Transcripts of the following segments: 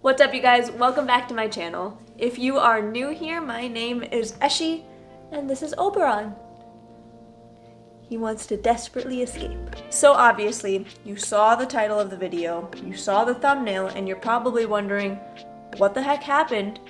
What's up, you guys? Welcome back to my channel. If you are new here, my name is Eshi, and this is Oberon. He wants to desperately escape. So obviously, you saw the title of the video, you saw the thumbnail, and you're probably wondering, what the heck happened?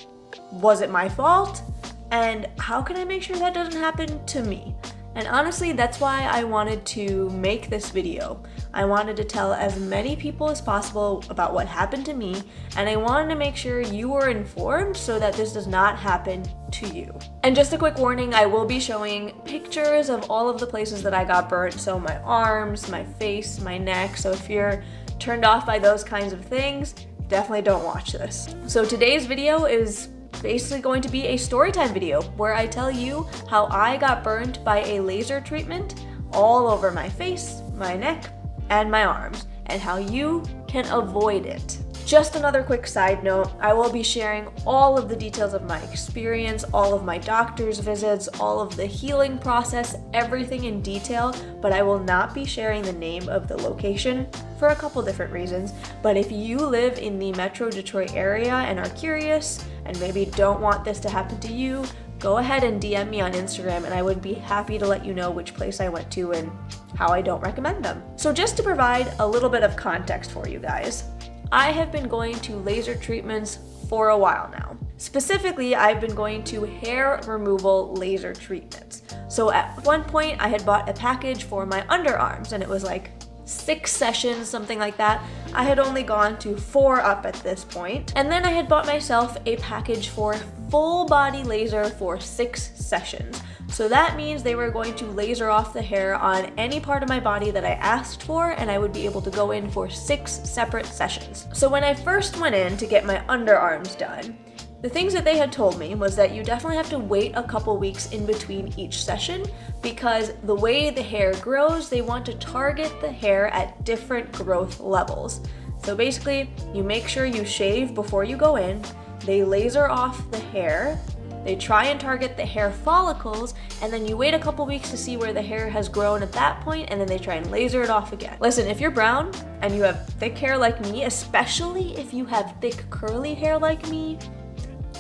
Was it my fault? And how can I make sure that doesn't happen to me? And honestly, that's why I wanted to make this video. I wanted to tell as many people as possible about what happened to me, and I wanted to make sure you were informed so that this does not happen to you. And just a quick warning, I will be showing pictures of all of the places that I got burnt, so my arms, my face, my neck, so if you're turned off by those kinds of things, definitely don't watch this. So today's video is basically going to be a storytime video where I tell you how I got burned by a laser treatment all over my face, my neck, and my arms, and how you can avoid it. Just another quick side note, I will be sharing all of the details of my experience, all of my doctor's visits, all of the healing process, everything in detail, but I will not be sharing the name of the location for a couple different reasons. But if you live in the Metro Detroit area and are curious and maybe don't want this to happen to you, go ahead and DM me on Instagram and I would be happy to let you know which place I went to and how I don't recommend them. So just to provide a little bit of context for you guys, I have been going to laser treatments for a while now. Specifically, I've been going to hair removal laser treatments. So at one point I had bought a package for my underarms and it was like 6 sessions, something like that. I had only gone to 4 up at this point. And then I had bought myself a package for full body laser for 6 sessions. So that means they were going to laser off the hair on any part of my body that I asked for, and I would be able to go in for 6 separate sessions. So when I first went in to get my underarms done, the things that they had told me was that you definitely have to wait a couple weeks in between each session because the way the hair grows, they want to target the hair at different growth levels. So basically, you make sure you shave before you go in, they laser off the hair, they try and target the hair follicles, and then you wait a couple weeks to see where the hair has grown at that point, and then they try and laser it off again. Listen, if you're brown and you have thick hair like me, especially if you have thick curly hair like me,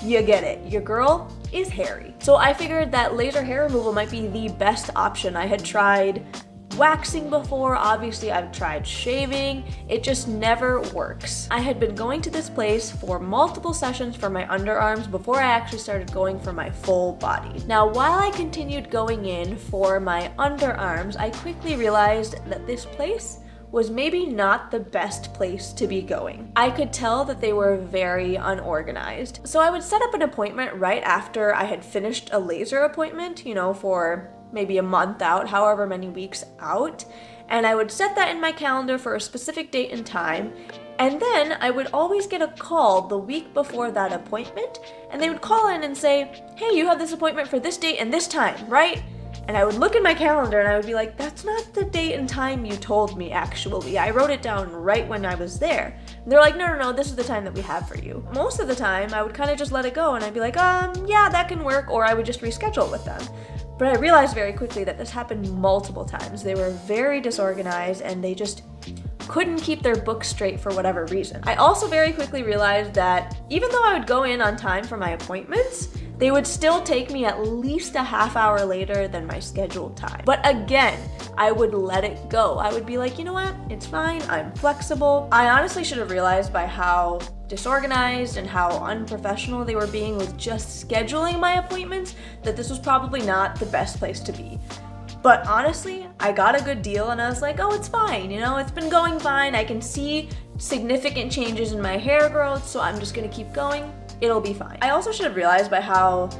you get it. Your girl is hairy. So I figured that laser hair removal might be the best option. I had tried waxing before, obviously I've tried shaving, it just never works. I had been going to this place for multiple sessions for my underarms before I actually started going for my full body. Now, while I continued going in for my underarms, I quickly realized that this place was maybe not the best place to be going. I could tell that they were very unorganized. So I would set up an appointment right after I had finished a laser appointment, for maybe a month out, however many weeks out, and I would set that in my calendar for a specific date and time, and then I would always get a call the week before that appointment, and they would call in and say, hey, you have this appointment for this date and this time, right? And I would look in my calendar and I would be like, that's not the date and time you told me, actually. I wrote it down right when I was there. And they're like, no, this is the time that we have for you. Most of the time, I would kind of just let it go and I'd be like, yeah, that can work, or I would just reschedule with them. But I realized very quickly that this happened multiple times. They were very disorganized and they just couldn't keep their books straight for whatever reason. I also very quickly realized that even though I would go in on time for my appointments, they would still take me at least a half hour later than my scheduled time. But again, I would let it go. I would be like, you know what? It's fine. I'm flexible. I honestly should have realized by how disorganized and how unprofessional they were being with just scheduling my appointments that this was probably not the best place to be. But honestly, I got a good deal and I was like, oh, it's fine. It's been going fine. I can see significant changes in my hair growth, so I'm just gonna keep going. It'll be fine. I also should have realized by how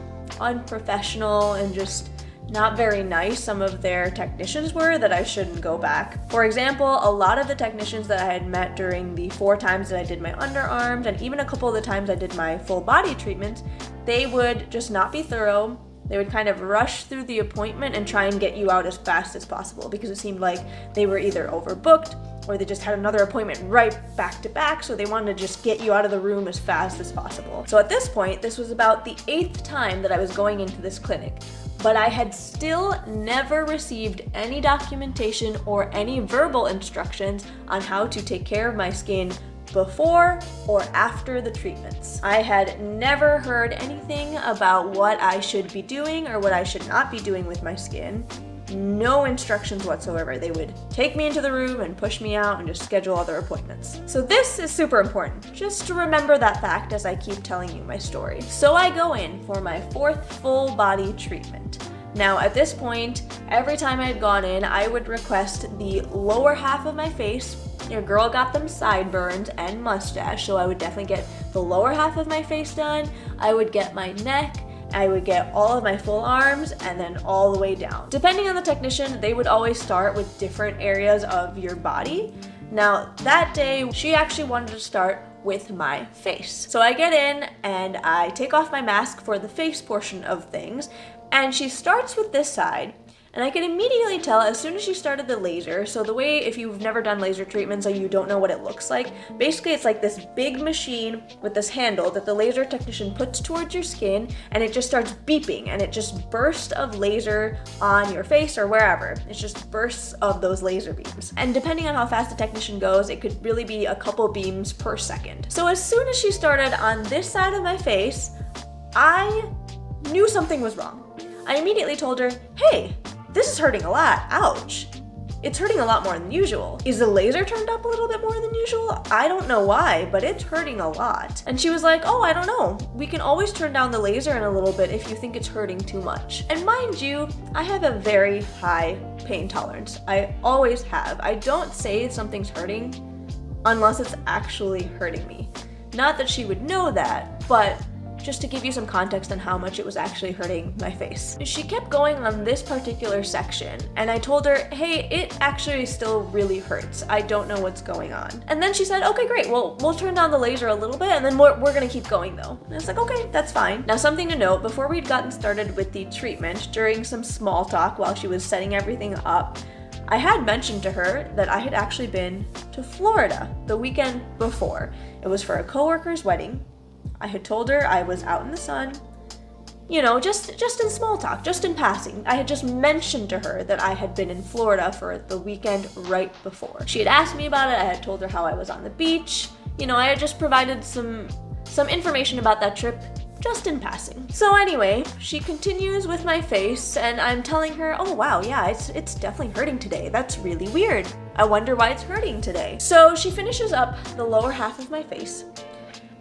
unprofessional and just not very nice some of their technicians were that I shouldn't go back. For example, a lot of the technicians that I had met during the 4 times that I did my underarms and even a couple of the times I did my full body treatments, they would just not be thorough. They would kind of rush through the appointment and try and get you out as fast as possible because it seemed like they were either overbooked or they just had another appointment right back to back, so they wanted to just get you out of the room as fast as possible. So at this point, this was about the 8th time that I was going into this clinic, but I had still never received any documentation or any verbal instructions on how to take care of my skin before or after the treatments. I had never heard anything about what I should be doing or what I should not be doing with my skin. No instructions whatsoever. They would take me into the room and push me out and just schedule other appointments. So this is super important, just to remember that fact as I keep telling you my story. So I go in for my 4th full body treatment. Now at this point, every time I had gone in, I would request the lower half of my face. Your girl got them sideburns and mustache, so I would definitely get the lower half of my face done. I would get my neck, I would get all of my full arms, and then all the way down. Depending on the technician, they would always start with different areas of your body. Now that day, she actually wanted to start with my face. So I get in and I take off my mask for the face portion of things, and she starts with this side. And I can immediately tell as soon as she started the laser, so the way, if you've never done laser treatments or you don't know what it looks like, basically it's like this big machine with this handle that the laser technician puts towards your skin, and it just starts beeping, and it just bursts of laser on your face or wherever. It's just bursts of those laser beams. And depending on how fast the technician goes, it could really be a couple beams per second. So as soon as she started on this side of my face, I knew something was wrong. I immediately told her, hey, this is hurting a lot, ouch. It's hurting a lot more than usual. Is the laser turned up a little bit more than usual? I don't know why, but it's hurting a lot. And she was like, oh, I don't know. We can always turn down the laser in a little bit if you think it's hurting too much. And mind you, I have a very high pain tolerance. I always have. I don't say something's hurting unless it's actually hurting me. Not that she would know that, but just to give you some context on how much it was actually hurting my face. She kept going on this particular section, and I told her, hey, it actually still really hurts. I don't know what's going on. And then she said, okay, great, well, we'll turn down the laser a little bit, and then we're gonna keep going though. And I was like, okay, that's fine. Now, something to note, before we'd gotten started with the treatment, during some small talk while she was setting everything up, I had mentioned to her that I had actually been to Florida the weekend before. It was for a coworker's wedding. I had told her I was out in the sun, you know, just in small talk, just in passing. I had just mentioned to her that I had been in Florida for the weekend right before. She had asked me about it. I had told her how I was on the beach. You know, I had just provided some information about that trip just in passing. So anyway, she continues with my face, and I'm telling her, oh wow, yeah, it's definitely hurting today. That's really weird. I wonder why it's hurting today. So she finishes up the lower half of my face,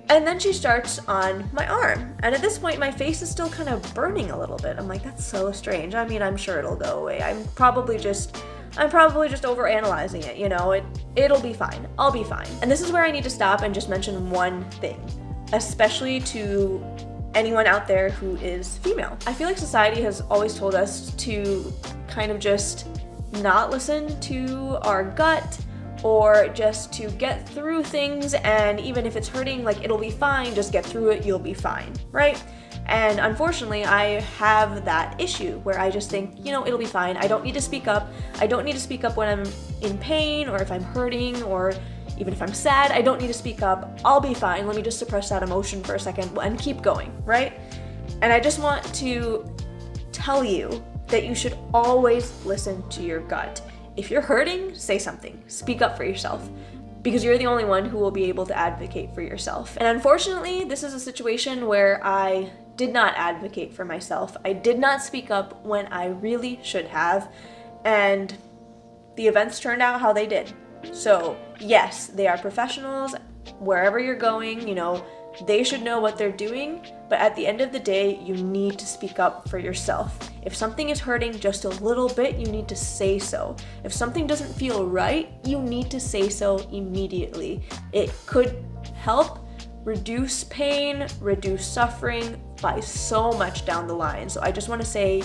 and then she starts on my arm. And at this point, my face is still kind of burning a little bit. I'm like, that's so strange. I mean, I'm sure it'll go away. I'm probably just overanalyzing it, you know? It'll be fine. I'll be fine. And this is where I need to stop and just mention one thing, especially to anyone out there who is female. I feel like society has always told us to kind of just not listen to our gut, or just to get through things, and even if it's hurting, like, it'll be fine, just get through it, you'll be fine, right? And unfortunately, I have that issue where I just think, you know, it'll be fine. I don't need to speak up. I don't need to speak up when I'm in pain, or if I'm hurting, or even if I'm sad. I don't need to speak up. I'll be fine. Let me just suppress that emotion for a second and keep going, right? And I just want to tell you that you should always listen to your gut. If you're hurting, say something. Speak up for yourself, because you're the only one who will be able to advocate for yourself. And unfortunately, this is a situation where I did not advocate for myself. I did not speak up when I really should have, and the events turned out how they did. So yes, they are professionals. Wherever you're going, you know, they should know what they're doing, but at the end of the day, you need to speak up for yourself. If something is hurting just a little bit, you need to say so. If something doesn't feel right, you need to say so immediately. It could help reduce pain, reduce suffering by so much down the line. So I just want to say,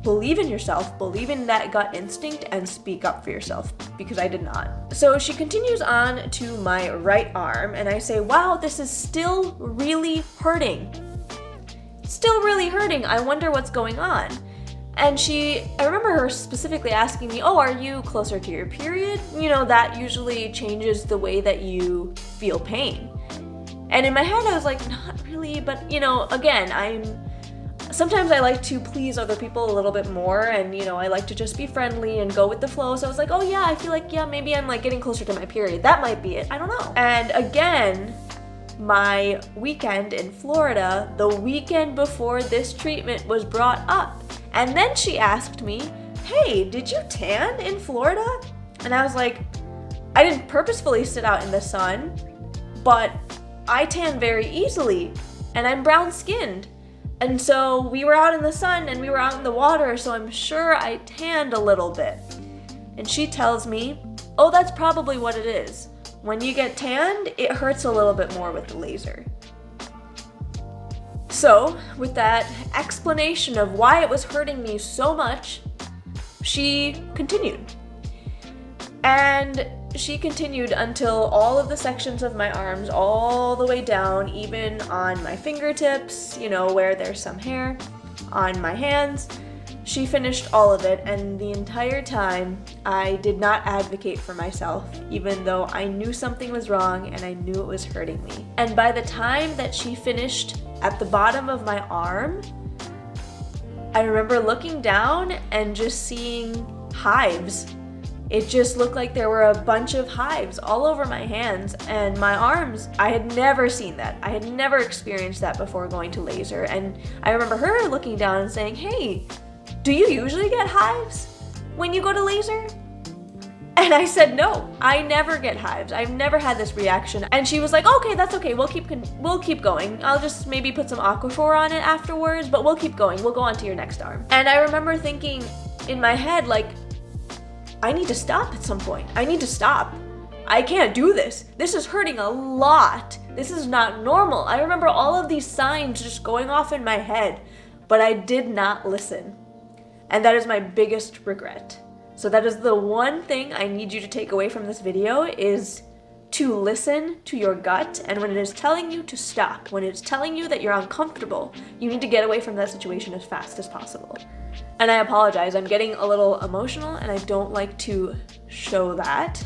believe in yourself, believe in that gut instinct, and speak up for yourself, because I did not. So she continues on to my right arm, and I say, wow, this is still really hurting. Still really hurting. I wonder what's going on. And I remember her specifically asking me, oh, are you closer to your period? You know, that usually changes the way that you feel pain. And in my head, I was like, not really, but you know, again, sometimes I like to please other people a little bit more, and you know, I like to just be friendly and go with the flow. So I was like, oh yeah, I feel like, yeah, maybe I'm like getting closer to my period. That might be it. I don't know. And again, my weekend in Florida, the weekend before this treatment was brought up. And then she asked me, hey, did you tan in Florida? And I was like, I didn't purposefully sit out in the sun, but I tan very easily, and I'm brown skinned. And so we were out in the sun and we were out in the water, so I'm sure I tanned a little bit. And she tells me, oh, that's probably what it is. When you get tanned, it hurts a little bit more with the laser. So, with that explanation of why it was hurting me so much, she continued. And she continued until all of the sections of my arms, all the way down, even on my fingertips, you know, where there's some hair, on my hands. She finished all of it, and the entire time, I did not advocate for myself, even though I knew something was wrong and I knew it was hurting me. And by the time that she finished at the bottom of my arm, I remember looking down and just seeing hives. It just looked like there were a bunch of hives all over my hands and my arms. I had never seen that. I had never experienced that before going to laser. And I remember her looking down and saying, hey, do you usually get hives when you go to laser? And I said, no, I never get hives. I've never had this reaction. And she was like, okay, that's okay. We'll keep going. I'll just maybe put some Aquaphor on it afterwards, but we'll keep going. We'll go on to your next arm. And I remember thinking in my head, like, I need to stop at some point. I need to stop. I can't do this. This is hurting a lot. This is not normal. I remember all of these signs just going off in my head, but I did not listen. And that is my biggest regret. So that is the one thing I need you to take away from this video, is to listen to your gut. And when it is telling you to stop, when it's telling you that you're uncomfortable, you need to get away from that situation as fast as possible. And I apologize, I'm getting a little emotional and I don't like to show that.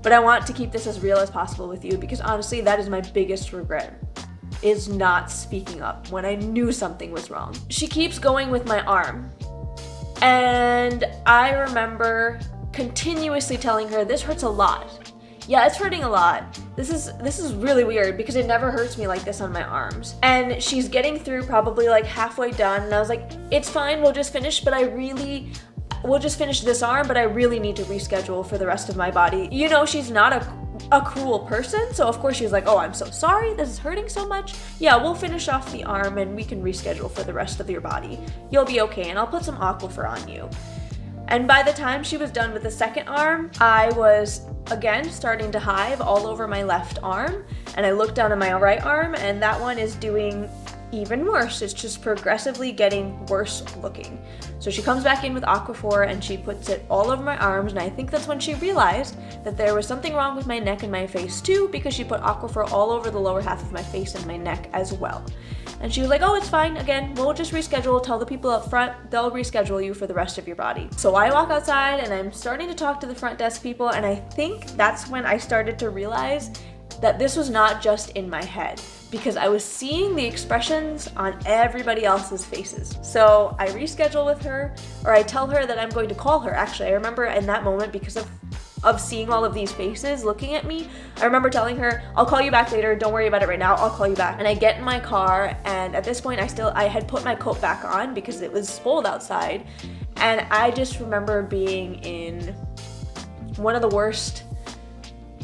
But I want to keep this as real as possible with you, because honestly, that is my biggest regret, is not speaking up when I knew something was wrong. She keeps going with my arm. And I remember continuously telling her, this hurts a lot. Yeah, it's hurting a lot. This is really weird because it never hurts me like this on my arms. And she's getting through, probably like halfway done, and I was like, it's fine, we'll just finish, but we'll just finish this arm, but I really need to reschedule for the rest of my body. You know, she's not a cruel person, so of course she's like, oh, I'm so sorry, this is hurting so much. Yeah, we'll finish off the arm and we can reschedule for the rest of your body. You'll be okay, and I'll put some Aquaphor on you. And by the time she was done with the second arm, I was again starting to hive all over my left arm, and I looked down at my right arm and that one is doing even worse. It's just progressively getting worse looking. So she comes back in with Aquaphor and she puts it all over my arms, and I think that's when she realized that there was something wrong with my neck and my face too, because she put Aquaphor all over the lower half of my face and my neck as well. And she was like, oh, it's fine, again, we'll just reschedule, tell the people up front, they'll reschedule you for the rest of your body. So I walk outside and I'm starting to talk to the front desk people, and I think that's when I started to realize that this was not just in my head, because I was seeing the expressions on everybody else's faces. So I reschedule with her, or I tell her that I'm going to call her. Actually, I remember in that moment, because of seeing all of these faces looking at me, I remember telling her, I'll call you back later, don't worry about it right now, I'll call you back. And I get in my car, and at this point I had put my coat back on because it was cold outside, and I just remember being in one of the worst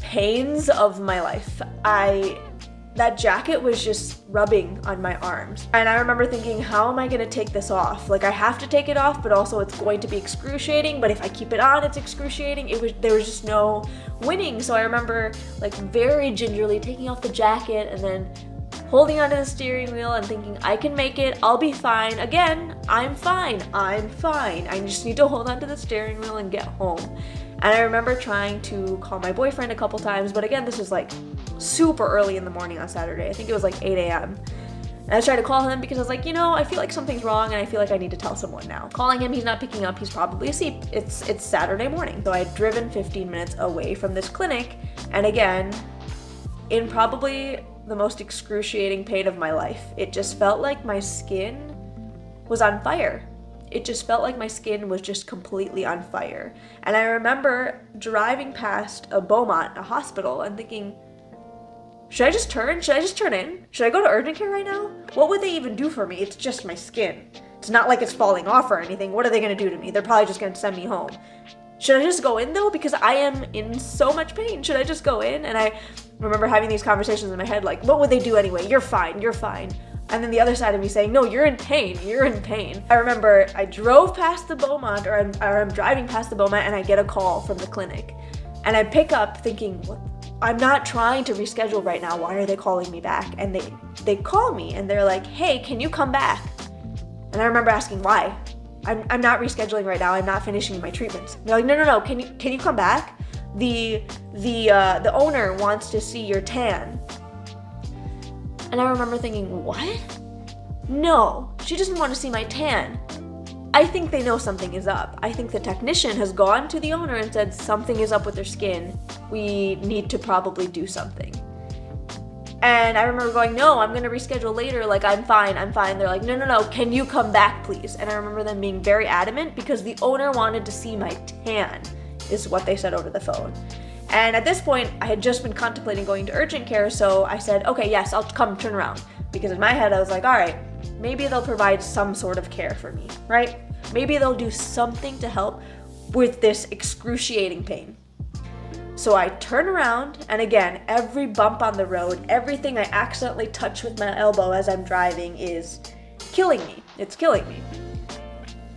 pains of my life. That jacket was just rubbing on my arms. And I remember thinking, how am I gonna take this off? Like, I have to take it off, but also it's going to be excruciating, but if I keep it on, it's excruciating. There was just no winning. So I remember like very gingerly taking off the jacket and then holding onto the steering wheel and thinking, I can make it, I'll be fine. Again, I'm fine. I just need to hold onto the steering wheel and get home. And I remember trying to call my boyfriend a couple times, but again, this was like super early in the morning on Saturday. I think it was like 8 a.m. And I was trying to call him because I was like, you know, I feel like something's wrong and I feel like I need to tell someone now. Calling him, he's not picking up, he's probably asleep. It's Saturday morning. So I had driven 15 minutes away from this clinic, and again, in probably the most excruciating pain of my life. It just felt like my skin was on fire. It just felt like my skin was just completely on fire. And I remember driving past a Beaumont, a hospital, and thinking, should I just turn? Should I just turn in? Should I go to urgent care right now? What would they even do for me? It's just my skin. It's not like it's falling off or anything. What are they going to do to me? They're probably just going to send me home. Should I just go in though? Because I am in so much pain. Should I just go in? And I remember having these conversations in my head like, what would they do anyway? You're fine. You're fine. And then the other side of me saying, no, you're in pain. You're in pain. I remember I drove past the Beaumont, or I'm driving past the Beaumont, and I get a call from the clinic. And I pick up thinking, what? I'm not trying to reschedule right now. Why are they calling me back? And they call me and they're like, hey, can you come back? And I remember asking why. I'm not rescheduling right now. I'm not finishing my treatments. And they're like, no. Can you come back? The owner wants to see your tan. And I remember thinking, what? No, she doesn't want to see my tan. I think they know something is up. I think the technician has gone to the owner and said something is up with their skin. We need to probably do something. And I remember going, no, I'm going to reschedule later. Like, I'm fine. They're like, no, can you come back, please? And I remember them being very adamant because the owner wanted to see my tan, is what they said over the phone. And at this point, I had just been contemplating going to urgent care, so I said, okay, yes, I'll come turn around. Because in my head, I was like, all right, maybe they'll provide some sort of care for me, right? Maybe they'll do something to help with this excruciating pain. So I turn around, and again, every bump on the road, everything I accidentally touch with my elbow as I'm driving is killing me. It's killing me.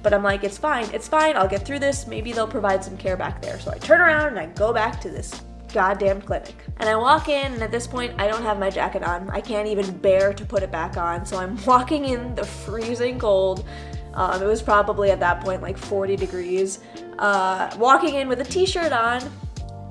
But I'm like, it's fine, I'll get through this. Maybe they'll provide some care back there. So I turn around and I go back to this goddamn clinic. And I walk in, and at this point, I don't have my jacket on. I can't even bear to put it back on. So I'm walking in the freezing cold. It was probably at that point like 40 degrees. Walking in with a t-shirt on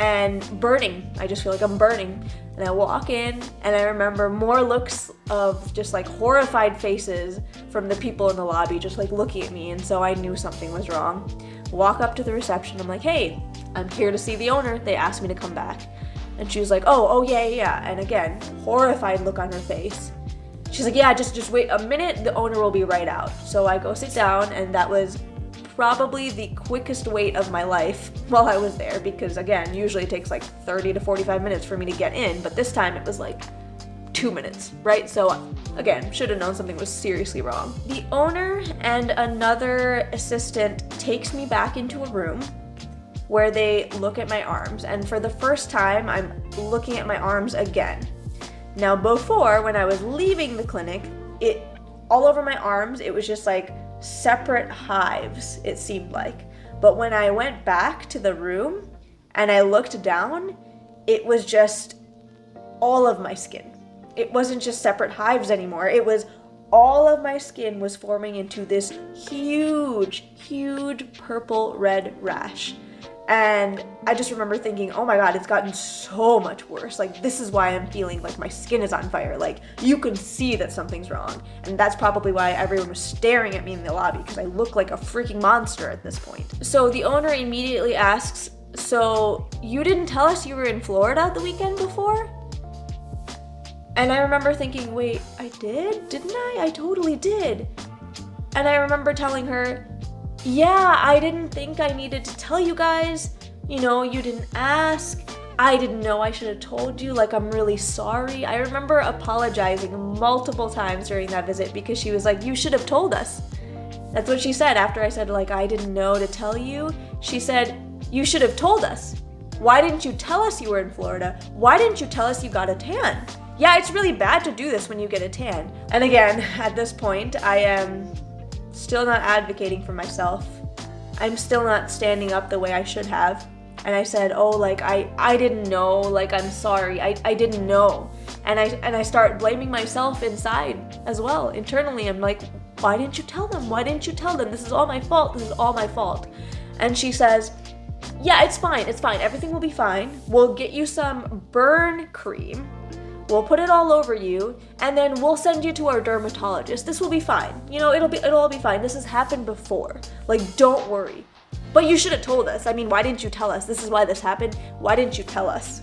and burning. I just feel like I'm burning. And I walk in, and I remember more looks of just like horrified faces from the people in the lobby, just like looking at me, and so I knew something was wrong. Walk up to the reception, I'm like, hey, I'm here to see the owner. They asked me to come back. And she was like, oh, yeah. And again, horrified look on her face. She's like, yeah, just wait a minute, the owner will be right out. So I go sit down, and that was probably the quickest wait of my life while I was there, because again, usually it takes like 30 to 45 minutes for me to get in, but this time it was like 2 minutes, right? So again, should have known something was seriously wrong. The owner and another assistant takes me back into a room where they look at my arms, and for the first time, I'm looking at my arms again. Now before, when I was leaving the clinic, all over my arms, it was just like separate hives, it seemed like. But when I went back to the room and I looked down, it was just all of my skin. It wasn't just separate hives anymore. It was all of my skin was forming into this huge purple red rash. And I just remember thinking, oh my God, it's gotten so much worse. Like, this is why I'm feeling like my skin is on fire. Like, you can see that something's wrong. And that's probably why everyone was staring at me in the lobby, because I look like a freaking monster at this point. So the owner immediately asks, so you didn't tell us you were in Florida the weekend before? And I remember thinking, wait, I did? Didn't I? I totally did. And I remember telling her, yeah, I didn't think I needed to tell you guys. You know, you didn't ask. I didn't know I should have told you. Like, I'm really sorry. I remember apologizing multiple times during that visit because she was like, you should have told us. That's what she said after I said, like, I didn't know to tell you. She said, you should have told us. Why didn't you tell us you were in Florida? Why didn't you tell us you got a tan? Yeah, it's really bad to do this when you get a tan. And again, at this point, I am still not advocating for myself. I'm still not standing up the way I should have. And I said, oh, like, I didn't know, like, I'm sorry, I didn't know. And I start blaming myself inside as well. Internally, I'm like, why didn't you tell them? Why didn't you tell them? This is all my fault. This is all my fault. And she says, yeah, it's fine. Everything will be fine. We'll get you some burn cream. We'll put it all over you, and then we'll send you to our dermatologist. This will be fine. You know, it'll all be fine. This has happened before. Like, don't worry. But you should have told us. I mean, why didn't you tell us? This is why this happened. Why didn't you tell us?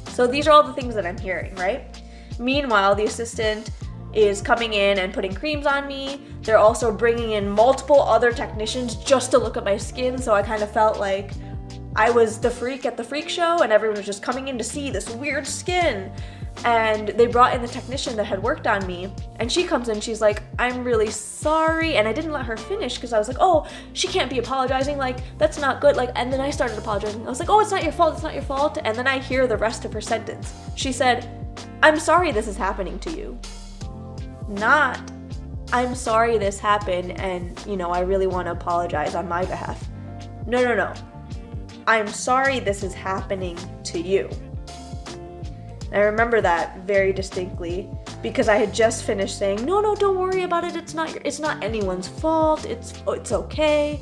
So these are all the things that I'm hearing, right? Meanwhile, the assistant is coming in and putting creams on me. They're also bringing in multiple other technicians just to look at my skin, so I kind of felt like I was the freak at the freak show and everyone was just coming in to see this weird skin. And they brought in the technician that had worked on me, and she comes in, she's like, I'm really sorry. And I didn't let her finish because I was like, oh, she can't be apologizing, like, that's not good. Like, and then I started apologizing. I was like, oh, it's not your fault, it's not your fault. And then I hear the rest of her sentence. She said, I'm sorry this is happening to you. Not, I'm sorry this happened and, you know, I really want to apologize on my behalf. No. I'm sorry this is happening to you. I remember that very distinctly because I had just finished saying, no, don't worry about it. It's not anyone's fault. It's okay.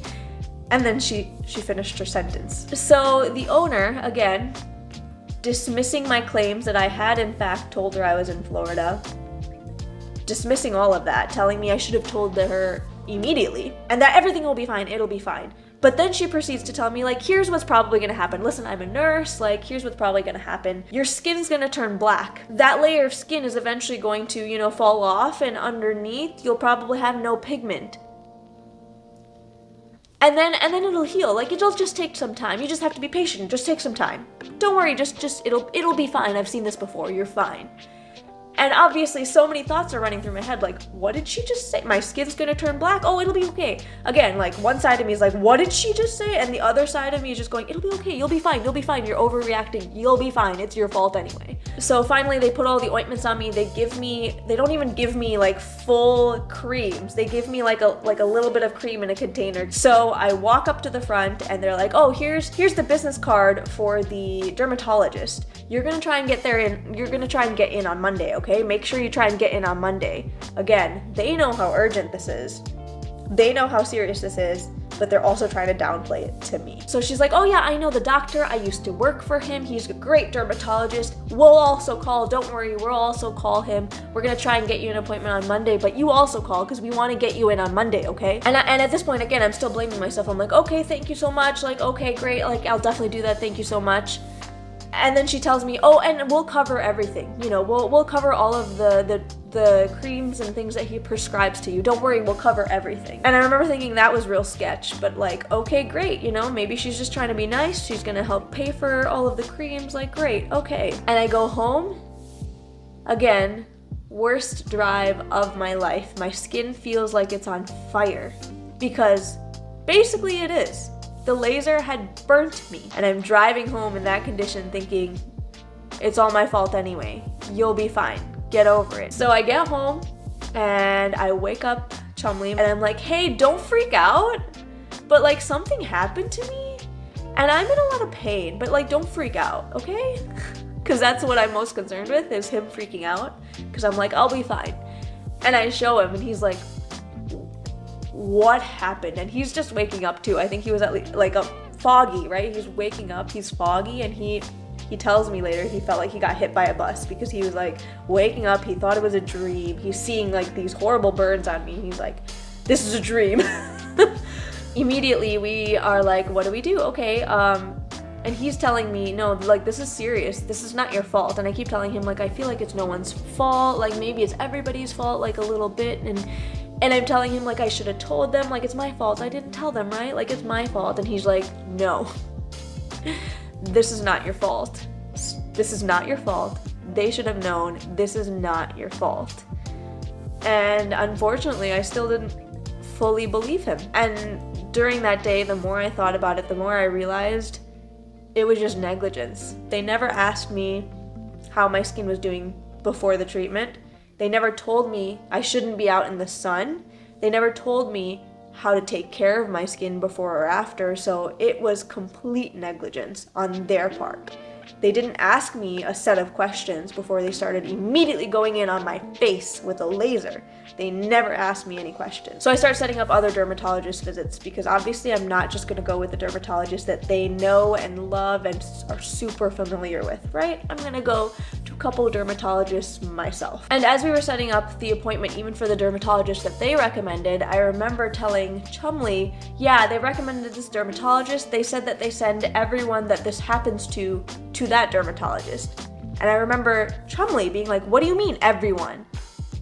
And then she finished her sentence. So the owner, again, dismissing my claims that I had in fact told her I was in Florida, dismissing all of that, telling me I should have told her immediately and that everything will be fine, it'll be fine. But then she proceeds to tell me, like, here's what's probably gonna happen. Listen, I'm a nurse, like, here's what's probably gonna happen. Your skin's gonna turn black. That layer of skin is eventually going to, you know, fall off, and underneath you'll probably have no pigment. And then it'll heal. Like, it'll just take some time. You just have to be patient. Just take some time. Don't worry, just it'll be fine. I've seen this before. You're fine. And obviously so many thoughts are running through my head, like, what did she just say? My skin's gonna turn black? Oh, it'll be okay. Again, like, one side of me is like, what did she just say? And the other side of me is just going, it'll be okay, you'll be fine, you're overreacting, you'll be fine, it's your fault anyway. So finally they put all the ointments on me. They don't even give me like full creams. They give me like a little bit of cream in a container. So I walk up to the front and they're like, oh, here's the business card for the dermatologist. You're gonna try and get in on Monday, okay? Make sure you try and get in on Monday. Again, they know how urgent this is. They know how serious this is, but they're also trying to downplay it to me. So she's like, oh yeah, I know the doctor. I used to work for him. He's a great dermatologist. We'll also call, don't worry, we'll also call him. We're gonna try and get you an appointment on Monday, but you also call because we wanna get you in on Monday, okay? And at this point, again, I'm still blaming myself. I'm like, okay, thank you so much. Like, okay, great. Like, I'll definitely do that. Thank you so much. And then she tells me, oh, and we'll cover everything. You know, we'll cover all of the creams and things that he prescribes to you. Don't worry, we'll cover everything. And I remember thinking that was real sketch, but like, okay, great. You know, maybe she's just trying to be nice. She's gonna help pay for all of the creams. Like, great, okay. And I go home. Again, worst drive of my life. My skin feels like it's on fire because basically it is. The laser had burnt me, and I'm driving home in that condition thinking, it's all my fault anyway. You'll be fine. Get over it. So I get home, and I wake up Chumley, and I'm like, hey, don't freak out, but like something happened to me, and I'm in a lot of pain, but like don't freak out, okay? Because that's what I'm most concerned with, is him freaking out, because I'm like, I'll be fine. And I show him, and he's like, what happened? And he's just waking up too. I think he was at least like a foggy, right? He's waking up, he's foggy, and he tells me later he felt like he got hit by a bus because he was like waking up, he thought it was a dream. He's seeing like these horrible burns on me. He's like, this is a dream. Immediately we are like, what do we do? Okay, and he's telling me, no, like, this is serious. This is not your fault. And I keep telling him, like, I feel like it's no one's fault. Like, maybe it's everybody's fault, like, a little bit. And I'm telling him, like, I should have told them. Like, it's my fault. I didn't tell them, right? Like, it's my fault. And he's like, no. This is not your fault. This is not your fault. They should have known. This is not your fault. And unfortunately, I still didn't fully believe him. And during that day, the more I thought about it, the more I realized it was just negligence. They never asked me how my skin was doing before the treatment. They never told me I shouldn't be out in the sun. They never told me how to take care of my skin before or after, so it was complete negligence on their part. They didn't ask me a set of questions before they started immediately going in on my face with a laser. They never asked me any questions. So I started setting up other dermatologist visits because obviously I'm not just gonna go with the dermatologist that they know and love and are super familiar with, right? I'm gonna go to a couple dermatologists myself. And as we were setting up the appointment, even for the dermatologist that they recommended, I remember telling Chumley, yeah, they recommended this dermatologist. They said that they send everyone that this happens to that dermatologist. And I remember Chumley being like, what do you mean everyone?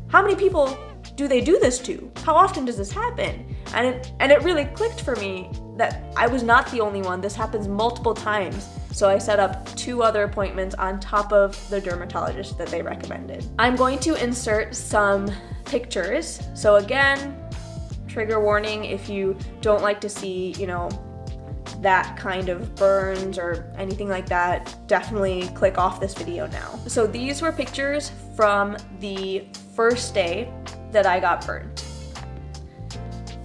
How many people do they do this to? How often does this happen? And it really clicked for me that I was not the only one. This happens multiple times. So I set up 2 other appointments on top of the dermatologist that they recommended. I'm going to insert some pictures. So again, trigger warning if you don't like to see, that kind of burns or anything like that, definitely click off this video now. So these were pictures from the first day that I got burned.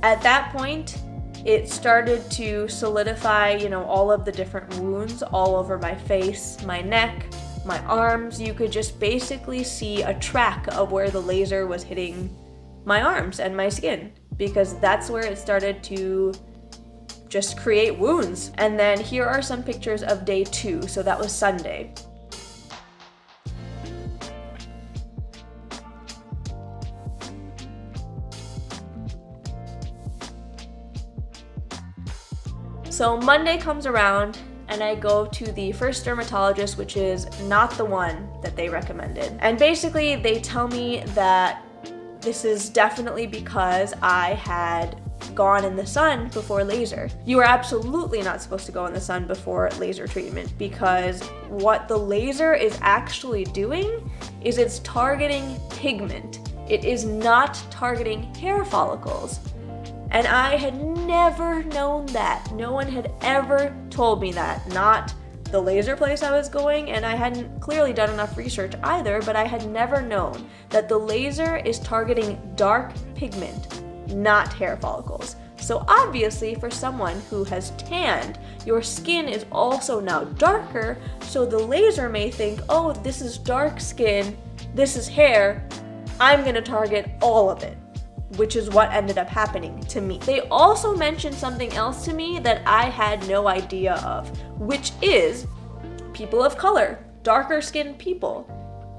At that point, it started to solidify, all of the different wounds all over my face, my neck, my arms. You could just basically see a track of where the laser was hitting my arms and my skin, because that's where it started to just create wounds. And then here are some pictures of day 2, so that was Sunday. So Monday comes around and I go to the first dermatologist, which is not the one that they recommended. And basically they tell me that this is definitely because I had gone in the sun before laser. You are absolutely not supposed to go in the sun before laser treatment, because what the laser is actually doing is it's targeting pigment. It is not targeting hair follicles. And I had never known that. No one had ever told me that. Not the laser place I was going, and I hadn't clearly done enough research either, but I had never known that the laser is targeting dark pigment, not hair follicles. So obviously for someone who has tanned, your skin is also now darker, so the laser may think, oh, this is dark skin, this is hair, I'm gonna target all of it, which is what ended up happening to me. They also mentioned something else to me that I had no idea of, which is people of color, darker skinned people.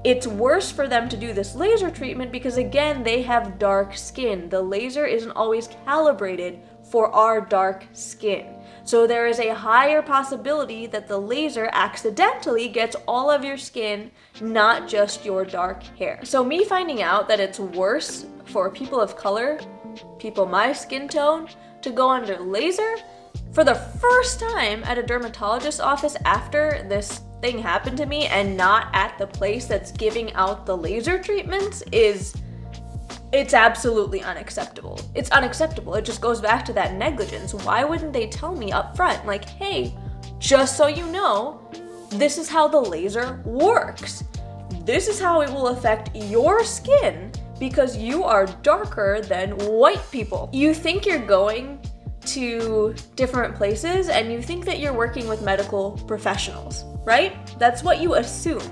It's worse for them to do this laser treatment because, again, they have dark skin. The laser isn't always calibrated for our dark skin. So there is a higher possibility that the laser accidentally gets all of your skin, not just your dark hair. So me finding out that it's worse for people of color, people my skin tone, to go under laser for the first time at a dermatologist's office after this thing happened to me, and not at the place that's giving out the laser treatments, it's absolutely unacceptable. It's unacceptable. It just goes back to that negligence. Why wouldn't they tell me up front, like, hey, just so you know, this is how the laser works. This is how it will affect your skin because you are darker than white people. You think you're going to different places and you think that you're working with medical professionals, right? That's what you assume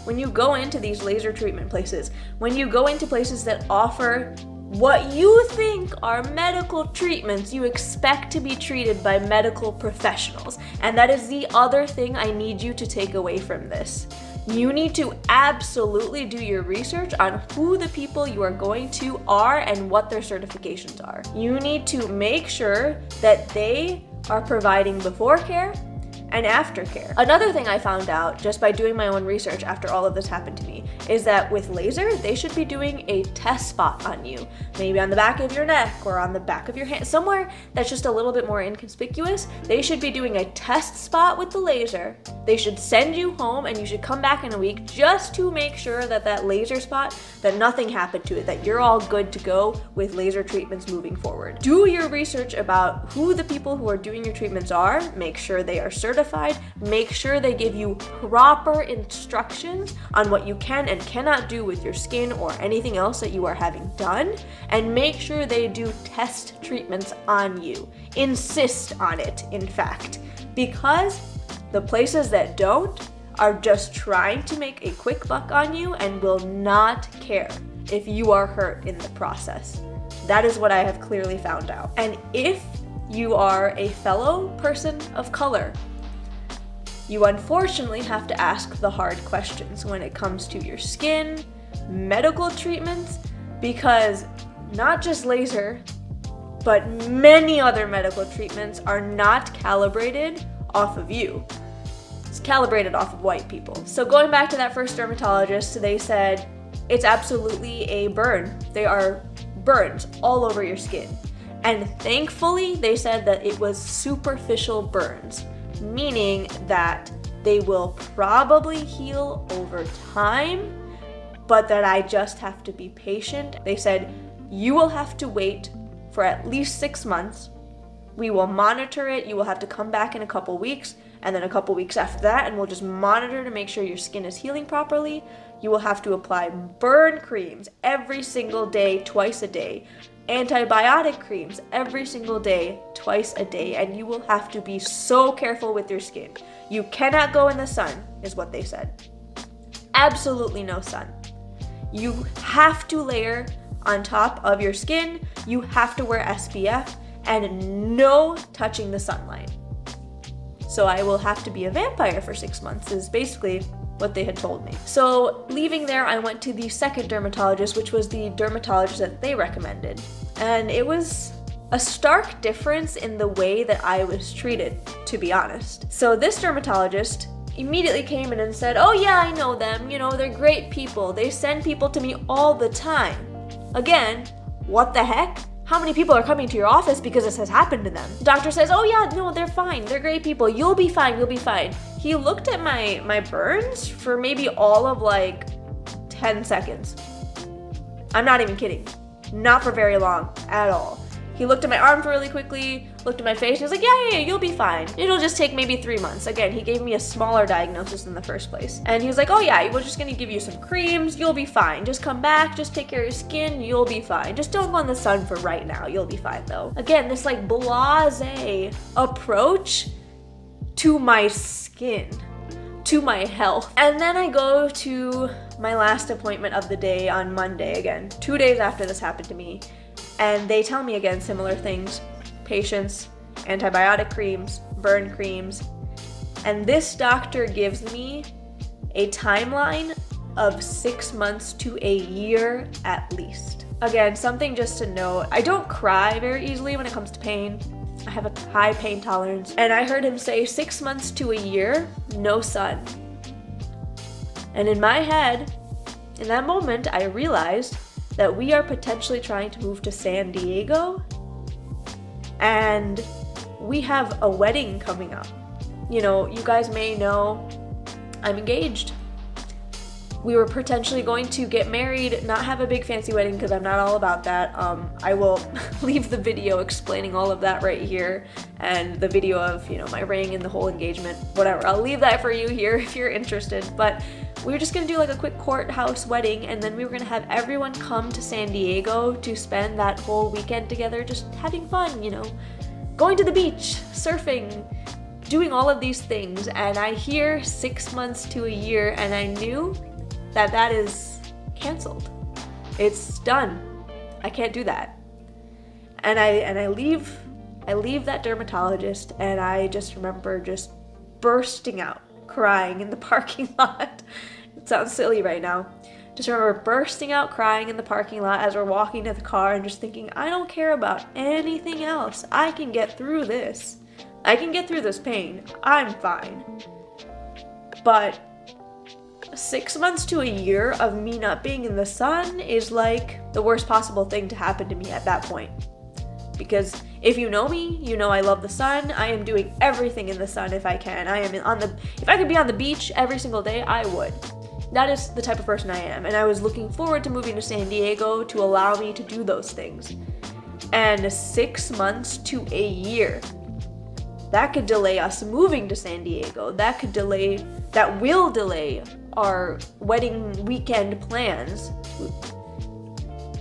when you go into these laser treatment places, when you go into places that offer what you think are medical treatments. You expect to be treated by medical professionals. And that is the other thing I need you to take away from this. You need to absolutely do your research on who the people you are going to are and what their certifications are. You need to make sure that they are providing before care and aftercare. Another thing I found out just by doing my own research after all of this happened to me is that with laser, they should be doing a test spot on you, maybe on the back of your neck or on the back of your hand, somewhere that's just a little bit more inconspicuous. They should be doing a test spot with the laser. They should send you home and you should come back in a week just to make sure that that laser spot, that nothing happened to it, that you're all good to go with laser treatments moving forward. Do your research about who the people who are doing your treatments are, make sure they are certified, make sure they give you proper instructions on what you can and cannot do with your skin or anything else that you are having done, and make sure they do test treatments on you. Insist on it, in fact, because the places that don't are just trying to make a quick buck on you and will not care if you are hurt in the process. That is what I have clearly found out. And if you are a fellow person of color, you unfortunately have to ask the hard questions when it comes to your skin, medical treatments, because not just laser, but many other medical treatments are not calibrated off of you. It's calibrated off of white people. So going back to that first dermatologist, they said, It's absolutely a burn. They are burns all over your skin. And thankfully, they said that it was superficial burns, meaning that they will probably heal over time, but that I just have to be patient. They said, you will have to wait for at least 6 months. We will monitor it. You will have to come back in a couple weeks, and then a couple weeks after that, and we'll just monitor to make sure your skin is healing properly. You will have to apply burn creams every single day, twice a day. Antibiotic creams every single day, twice a day, and you will have to be so careful with your skin. You cannot go in the sun, is what they said. Absolutely no sun. You have to layer on top of your skin. You have to wear SPF, and no touching the sunlight. So I will have to be a vampire for 6 months is basically what they had told me. So leaving there, I went to the second dermatologist, which was the dermatologist that they recommended. And it was a stark difference in the way that I was treated, to be honest. So this dermatologist immediately came in and said, oh yeah, I know them, they're great people. They send people to me all the time. Again, what the heck? How many people are coming to your office because this has happened to them? The doctor says, oh yeah, no, they're fine. They're great people. You'll be fine. You'll be fine. He looked at my burns for maybe all of 10 seconds. I'm not even kidding. Not for very long at all. He looked at my arm really quickly, looked at my face, and he was like, yeah, you'll be fine. It'll just take maybe 3 months. Again, he gave me a smaller diagnosis in the first place. And he was like, oh yeah, we're just gonna give you some creams, you'll be fine. Just come back, just take care of your skin, you'll be fine. Just don't go in the sun for right now, you'll be fine though. Again, this blasé approach to my skin, to my health. And then I go to my last appointment of the day on Monday again, 2 days after this happened to me. And they tell me again similar things: patience, antibiotic creams, burn creams. And this doctor gives me a timeline of 6 months to a year at least. Again, something just to note, I don't cry very easily when it comes to pain. I have a high pain tolerance. And I heard him say 6 months to a year, no sun. And in my head, in that moment, I realized that we are potentially trying to move to San Diego, and we have a wedding coming up. You guys may know I'm engaged. We were potentially going to get married, not have a big fancy wedding because I'm not all about that. I will leave the video explaining all of that right here, and the video of, my ring and the whole engagement, whatever. I'll leave that for you here if you're interested. But we were just gonna do a quick courthouse wedding, and then we were gonna have everyone come to San Diego to spend that whole weekend together, just having fun, going to the beach, surfing, doing all of these things. And I hear 6 months to a year, and I knew that is canceled. It's done. I can't do that. And I leave that dermatologist, and I just remember just bursting out crying in the parking lot. It sounds silly right now. Just remember bursting out crying in the parking lot as we're walking to the car and just thinking, I don't care about anything else. I can get through this. I can get through this pain. I'm fine. But 6 months to a year of me not being in the sun is the worst possible thing to happen to me at that point. Because if you know me, you know I love the sun. I am doing everything in the sun if I can. If I could be on the beach every single day, I would. That is the type of person I am. And I was looking forward to moving to San Diego to allow me to do those things. And 6 months to a year, that could delay us moving to San Diego. That will delay our wedding weekend plans.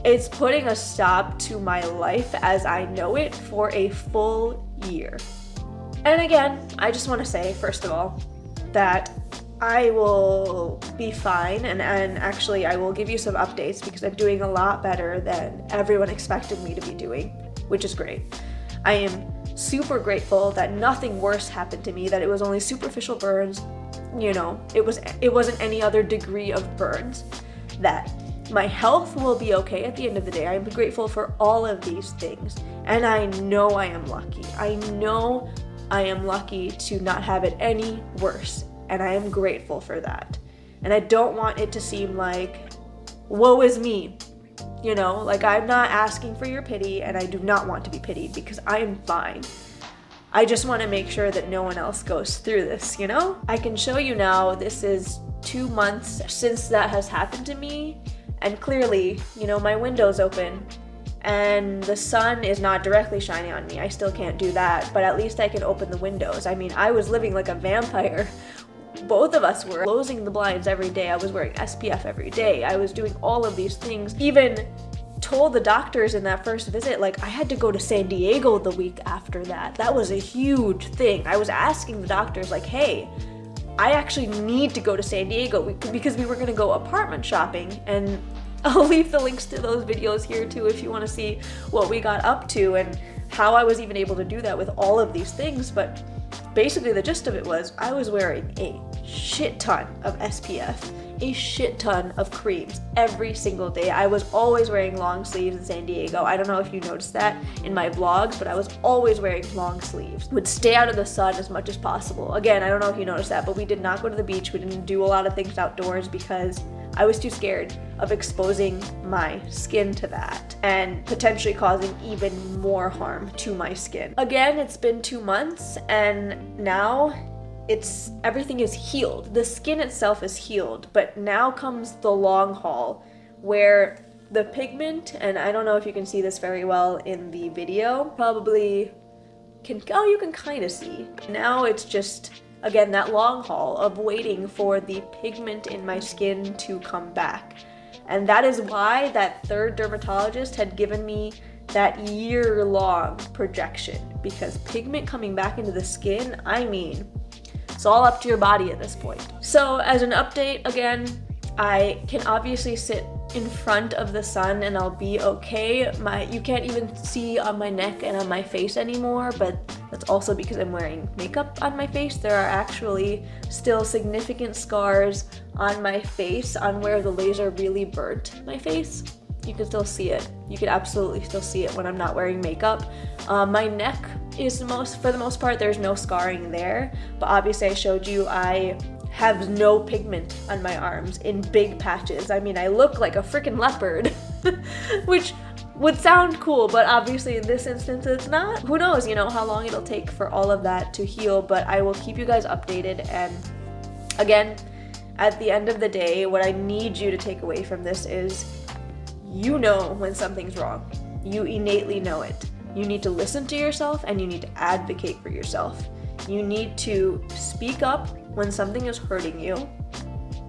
It's putting a stop to my life as I know it for a full year. And again, I just want to say, first of all, that I will be fine, and actually I will give you some updates because I'm doing a lot better than everyone expected me to be doing, which is great. I am super grateful that nothing worse happened to me, that it was only superficial burns, it wasn't any other degree of burns, that my health will be okay at the end of the day. I'm grateful for all of these things, and I know I am lucky. I know I am lucky to not have it any worse, and I am grateful for that. And I don't want it to seem like woe is me. You know, like, I'm not asking for your pity, and I do not want to be pitied because I am fine. I just want to make sure that no one else goes through this, you know? I can show you now, this is 2 months since that has happened to me, and clearly, you know, my window's open and the sun is not directly shining on me. I still can't do that, but at least I can open the windows. I mean, I was living like a vampire. Both of us were closing the blinds every day. I was wearing SPF every day. I was doing all of these things. Even told the doctors in that first visit, like, I had to go to San Diego the week after that. That was a huge thing. I was asking the doctors, like, hey, I actually need to go to San Diego because we were gonna go apartment shopping, and I'll leave the links to those videos here too if you want to see what we got up to and how I was even able to do that with all of these things. But basically the gist of it was I was wearing a shit ton of SPF, a shit ton of creams every single day. I was always wearing long sleeves in San Diego. I don't know if you noticed that in my vlogs, but I was always wearing long sleeves. Would stay out of the sun as much as possible. Again, I don't know if you noticed that, but we did not go to the beach. We didn't do a lot of things outdoors because I was too scared of exposing my skin to that and potentially causing even more harm to my skin. Again, it's been 2 months and now everything is healed. The skin itself is healed, but now comes the long haul where the pigment, and I don't know if you can see this very well in the video, probably you can kind of see. Now it's just, again, that long haul of waiting for the pigment in my skin to come back. And that is why that third dermatologist had given me that year-long projection, because pigment coming back into the skin, I mean, it's all up to your body at this point. So as an update, again, I can obviously sit in front of the sun and I'll be okay. You can't even see on my neck and on my face anymore, but that's also because I'm wearing makeup on my face. There are actually still significant scars on my face on where the laser really burnt my face. You can still see it. You can absolutely still see it when I'm not wearing makeup. My neck is for the most part, there's no scarring there, but obviously I showed you I have no pigment on my arms in big patches. I mean, I look like a freaking leopard, which would sound cool, but obviously in this instance it's not. Who knows, you know, how long it'll take for all of that to heal, but I will keep you guys updated. And again, at the end of the day, what I need you to take away from this is, you know when something's wrong. You innately know it. You need to listen to yourself and you need to advocate for yourself. You need to speak up when something is hurting you.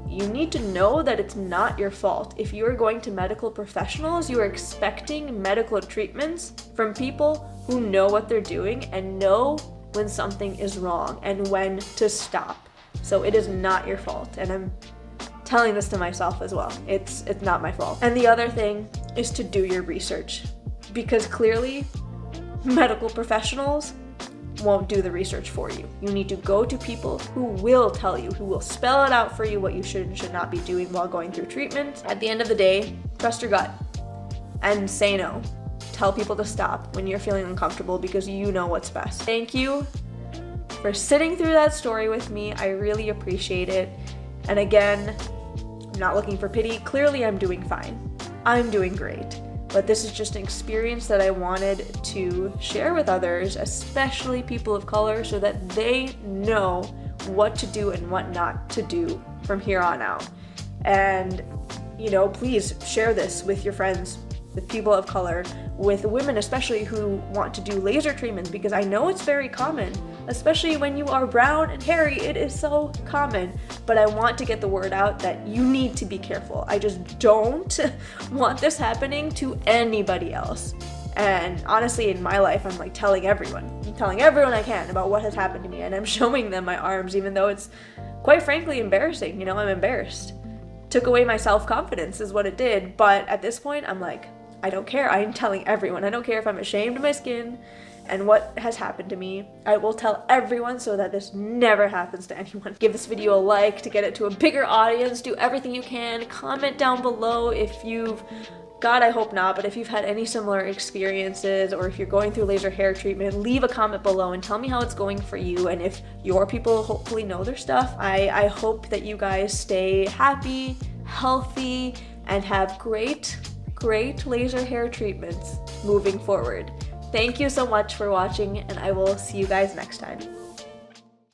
You need to know that it's not your fault. If you are going to medical professionals, you are expecting medical treatments from people who know what they're doing and know when something is wrong and when to stop. So it is not your fault. And I'm telling this to myself as well. It's not my fault. And the other thing is to do your research, because clearly medical professionals won't do the research for you. You need to go to people who will tell you, who will spell it out for you what you should and should not be doing while going through treatment. At the end of the day, trust your gut and say no. Tell people to stop when you're feeling uncomfortable because you know what's best. Thank you for sitting through that story with me. I really appreciate it. And again, I'm not looking for pity. Clearly, I'm doing fine. I'm doing great. But this is just an experience that I wanted to share with others, especially people of color, so that they know what to do and what not to do from here on out. And, you know, please share this with your friends, with people of color, with women especially who want to do laser treatments, because I know it's very common, especially when you are brown and hairy. It is so common, but I want to get the word out that you need to be careful. I just don't want this happening to anybody else. And honestly, in my life, I'm like telling everyone I can about what has happened to me, and I'm showing them my arms, even though it's quite frankly embarrassing. You know, I'm embarrassed. Took away my self-confidence is what it did, but at this point, I'm like, I don't care. I am telling everyone. I don't care if I'm ashamed of my skin and what has happened to me. I will tell everyone so that this never happens to anyone. Give this video a like to get it to a bigger audience. Do everything you can. Comment down below if you've, God, I hope not, but if you've had any similar experiences, or if you're going through laser hair treatment, leave a comment below and tell me how it's going for you. And if your people hopefully know their stuff, I hope that you guys stay happy, healthy, and have great laser hair treatments moving forward. Thank you so much for watching, and I will see you guys next time.